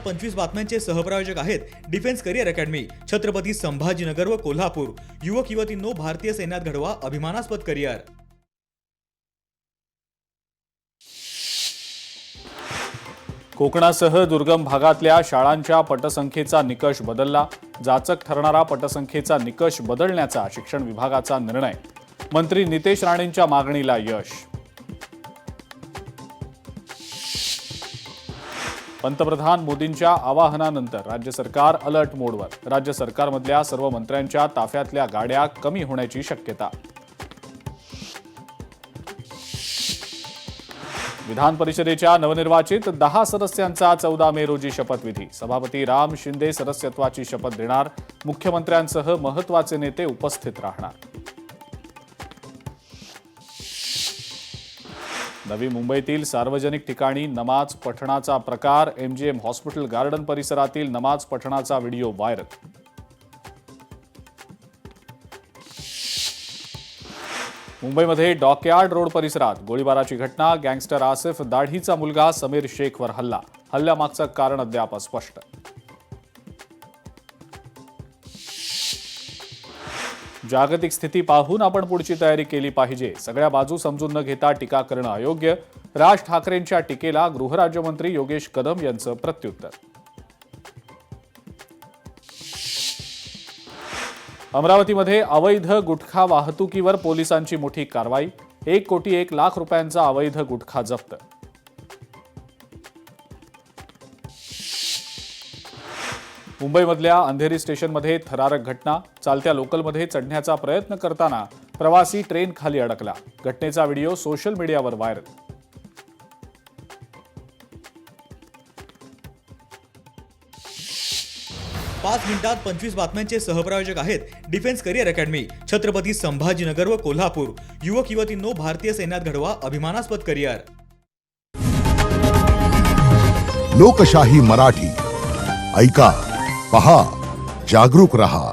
25 बातम्यांचे सहप्रायोजक आहेत defence career academy, Chhatrapati Sambhajinagar व कोल्हापूर। युवक युवतींनो, भारतीय सैन्यात घडवा अभिमानास्पद करिअर। कोकणासह दुर्गम भागातल्या शाळांच्या पटसंख्येचा निकष बदलला। जाचक ठरणारा पटसंख्येचा निकष बदलण्याचा शिक्षण विभागाचा निर्णय। मंत्री नितेश राणेंच्या मागणीला यश। पंतप्रधान मोदींच्या आवाहनानंतर राज्य सरकार अलर्ट मोडवर। राज्य सरकारमधल्या सर्व मंत्र्यांच्या ताफ्यातल्या गाड्या कमी होण्याची शक्यता। विधान परिषदेच्या नवनिर्वाचित 10 सदस्यांचा 14 मे रोजी शपथविधी। सभापती राम शिंदे सदस्यत्वाची शपथ देणार। मुख्यमंत्र्यांसह महत्त्वाचे नेते उपस्थित राहणार। नवी मुंबईतील सार्वजनिक ठिकाणी नमाज पठणाचा प्रकार। MGM हॉस्पिटल गार्डन परिसरातील नमाज पठणाचा व्हिडिओ व्हायरल। मुंबईमध्ये डॉकयार्ड रोड परिसरात गोळीबाराची घटना। गँगस्टर आसिफ दाढीचा मुलगा समीर शेखवर हल्ला। हल्ल्यामागचं कारण अद्याप अस्पष्ट। जागतिक स्थिती पाहून आपण पुढची तयारी केली पाहिजे। सगळ्या बाजू समजून न घेता टीका करणं अयोग्य। राज ठाकरेंच्या टीकेला गृहराज्यमंत्री योगेश कदम यांचं प्रत्युत्तर। अमरावतीमध्ये अवैध गुटखा वाहतुकीवर पोलिसांची मोठी कारवाई। 1,01,00,000 रुपयांचा अवैध गुटखा जप्त। मुंबईमधल्या अंधेरी स्टेशनमध्ये थरारक घटना। चालत्या लोकलमध्ये चढण्याचा प्रयत्न करताना प्रवासी ट्रेन खाली अडकला। घटनेचा व्हिडिओ सोशल मीडियावर व्हायरल। पाच मिनिटात 25 बातम्यांचे सहप्रायोजक आहेत defence career academy, Chhatrapati Sambhajinagar व कोल्हापूर। युवक युवतींनो, भारतीय सैन्यात घडवा अभिमानास्पद करिअर। लोकशाही मराठी ऐका, पहा, जागरूक रहा।